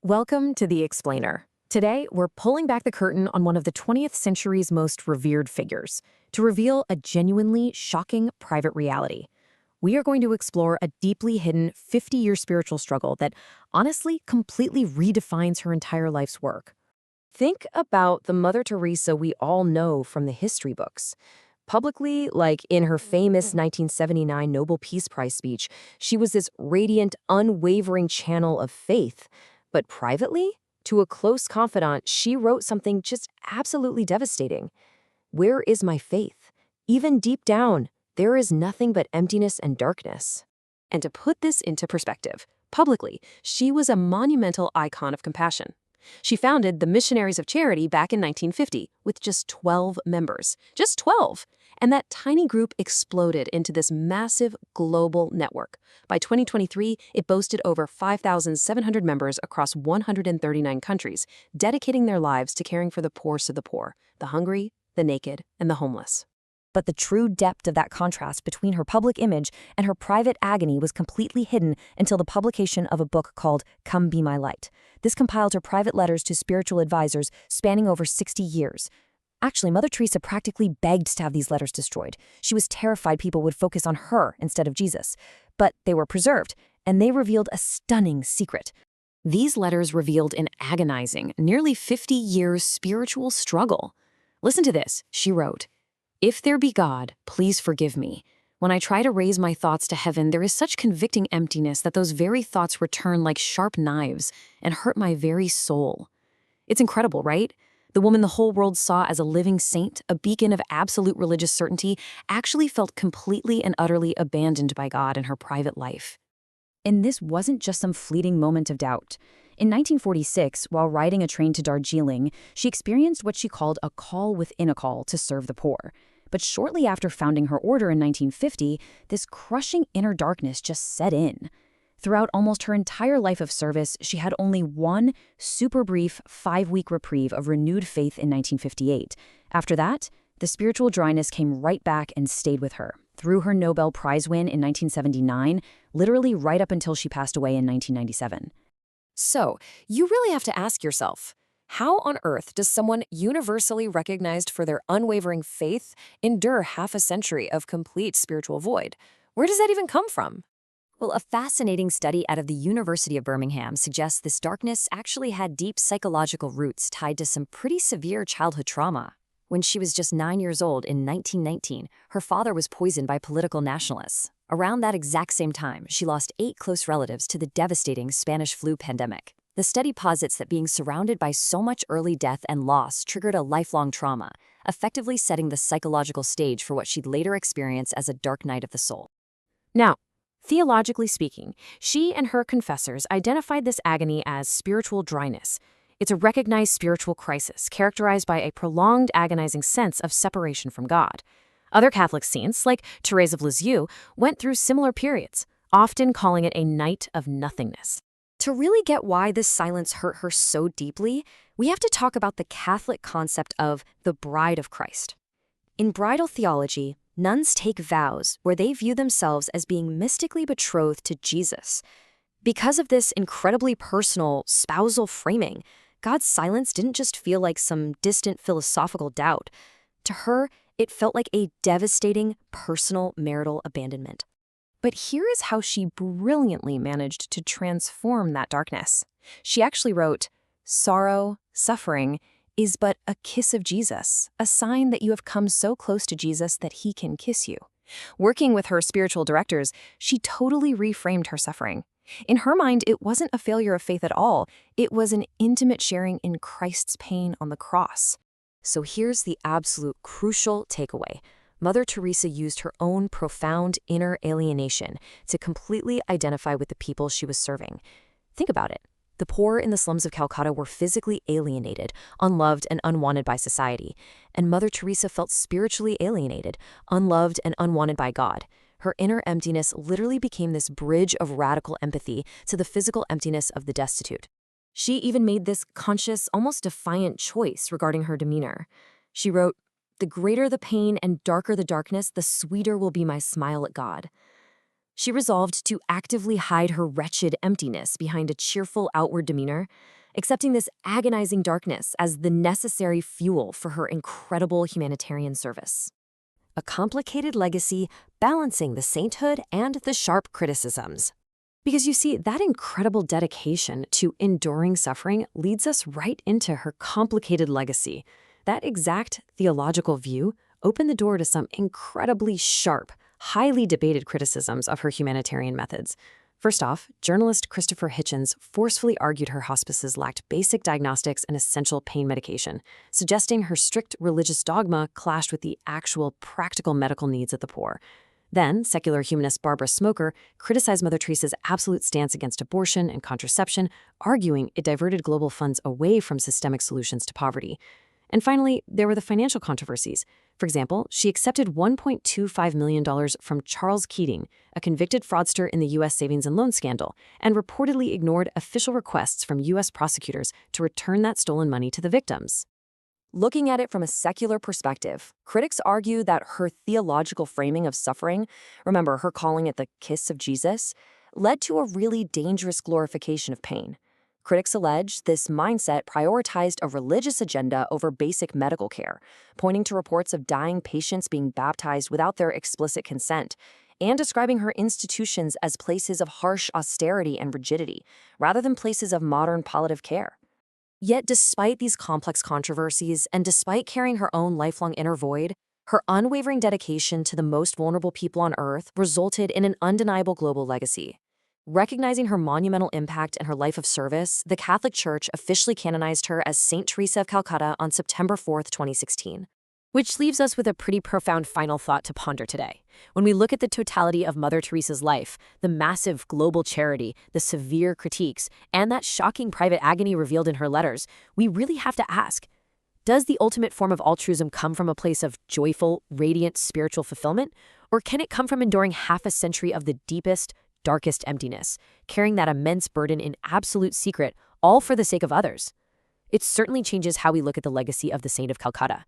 Welcome to The Explainer. Today, we're pulling back the curtain on one of the 20th century's most revered figures to reveal a genuinely shocking private reality. We are going to explore a deeply hidden 50-year spiritual struggle that honestly completely redefines her entire life's work. Think about the Mother Teresa we all know from the history books. Publicly, like in her famous 1979 Nobel Peace Prize speech, she was this radiant, unwavering channel of faith. But privately, to a close confidant, she wrote something just absolutely devastating. Where is my faith? Even deep down, there is nothing but emptiness and darkness. And to put this into perspective, publicly, she was a monumental icon of compassion. She founded the Missionaries of Charity back in 1950 with just 12 members. Just 12! And that tiny group exploded into this massive global network. By 2023, it boasted over 5,700 members across 139 countries, dedicating their lives to caring for the poorest of the poor, the hungry, the naked, and the homeless. But the true depth of that contrast between her public image and her private agony was completely hidden until the publication of a book called Come Be My Light. This compiled her private letters to spiritual advisors spanning over 60 years. Actually, Mother Teresa practically begged to have these letters destroyed. She was terrified people would focus on her instead of Jesus. But they were preserved, and they revealed a stunning secret. These letters revealed an agonizing, nearly 50 years spiritual struggle. Listen to this. She wrote, "If there be God, please forgive me. When I try to raise my thoughts to heaven, there is such convicting emptiness that those very thoughts return like sharp knives and hurt my very soul." It's incredible, right? The woman the whole world saw as a living saint, a beacon of absolute religious certainty, actually felt completely and utterly abandoned by God in her private life. And this wasn't just some fleeting moment of doubt. In 1946, while riding a train to Darjeeling, she experienced what she called a call within a call to serve the poor. But shortly after founding her order in 1950, this crushing inner darkness just set in. Throughout almost her entire life of service, she had only one super brief 5-week reprieve of renewed faith in 1958. After that, the spiritual dryness came right back and stayed with her, through her Nobel Prize win in 1979, literally right up until she passed away in 1997. So, you really have to ask yourself, how on earth does someone universally recognized for their unwavering faith endure half a century of complete spiritual void? Where does that even come from? Well, a fascinating study out of the University of Birmingham suggests this darkness actually had deep psychological roots tied to some pretty severe childhood trauma. When she was just 9 years old in 1919, her father was poisoned by political nationalists. Around that exact same time, she lost 8 close relatives to the devastating Spanish flu pandemic. The study posits that being surrounded by so much early death and loss triggered a lifelong trauma, effectively setting the psychological stage for what she'd later experience as a dark night of the soul. Now, theologically speaking, she and her confessors identified this agony as spiritual dryness. It's a recognized spiritual crisis characterized by a prolonged agonizing sense of separation from God. Other Catholic saints, like Therese of Lisieux, went through similar periods, often calling it a night of nothingness. To really get why this silence hurt her so deeply, we have to talk about the Catholic concept of the Bride of Christ. In bridal theology, nuns take vows where they view themselves as being mystically betrothed to Jesus. Because of this incredibly personal, spousal framing, God's silence didn't just feel like some distant philosophical doubt. To her, it felt like a devastating, personal marital abandonment. But here is how she brilliantly managed to transform that darkness. She actually wrote, "Sorrow, suffering, is but a kiss of Jesus, a sign that you have come so close to Jesus that he can kiss you." Working with her spiritual directors, she totally reframed her suffering. In her mind, it wasn't a failure of faith at all. It was an intimate sharing in Christ's pain on the cross. So here's the absolute crucial takeaway. Mother Teresa used her own profound inner alienation to completely identify with the people she was serving. Think about it. The poor in the slums of Calcutta were physically alienated, unloved, and unwanted by society. And Mother Teresa felt spiritually alienated, unloved, and unwanted by God. Her inner emptiness literally became this bridge of radical empathy to the physical emptiness of the destitute. She even made this conscious, almost defiant choice regarding her demeanor. She wrote, "The greater the pain and darker the darkness, the sweeter will be my smile at God." She resolved to actively hide her wretched emptiness behind a cheerful outward demeanor, accepting this agonizing darkness as the necessary fuel for her incredible humanitarian service. A complicated legacy balancing the sainthood and the sharp criticisms. Because you see, that incredible dedication to enduring suffering leads us right into her complicated legacy. That exact theological view opened the door to some incredibly sharp, highly debated criticisms of her humanitarian methods. First off, journalist Christopher Hitchens forcefully argued her hospices lacked basic diagnostics and essential pain medication, suggesting her strict religious dogma clashed with the actual practical medical needs of the poor. Then, secular humanist Barbara Smoker criticized Mother Teresa's absolute stance against abortion and contraception, arguing it diverted global funds away from systemic solutions to poverty. And finally, there were the financial controversies. For example, she accepted $1.25 million from Charles Keating, a convicted fraudster in the U.S. savings and loan scandal, and reportedly ignored official requests from U.S. prosecutors to return that stolen money to the victims. Looking at it from a secular perspective, critics argue that her theological framing of suffering, remember her calling it the kiss of Jesus, led to a really dangerous glorification of pain. Critics allege this mindset prioritized a religious agenda over basic medical care, pointing to reports of dying patients being baptized without their explicit consent, and describing her institutions as places of harsh austerity and rigidity, rather than places of modern palliative care. Yet despite these complex controversies, and despite carrying her own lifelong inner void, her unwavering dedication to the most vulnerable people on Earth resulted in an undeniable global legacy. Recognizing her monumental impact and her life of service, the Catholic Church officially canonized her as Saint Teresa of Calcutta on September 4, 2016. Which leaves us with a pretty profound final thought to ponder today. When we look at the totality of Mother Teresa's life, the massive global charity, the severe critiques, and that shocking private agony revealed in her letters, we really have to ask, does the ultimate form of altruism come from a place of joyful, radiant spiritual fulfillment? Or can it come from enduring half a century of the deepest, darkest emptiness, carrying that immense burden in absolute secret, all for the sake of others? It certainly changes how we look at the legacy of the Saint of Calcutta.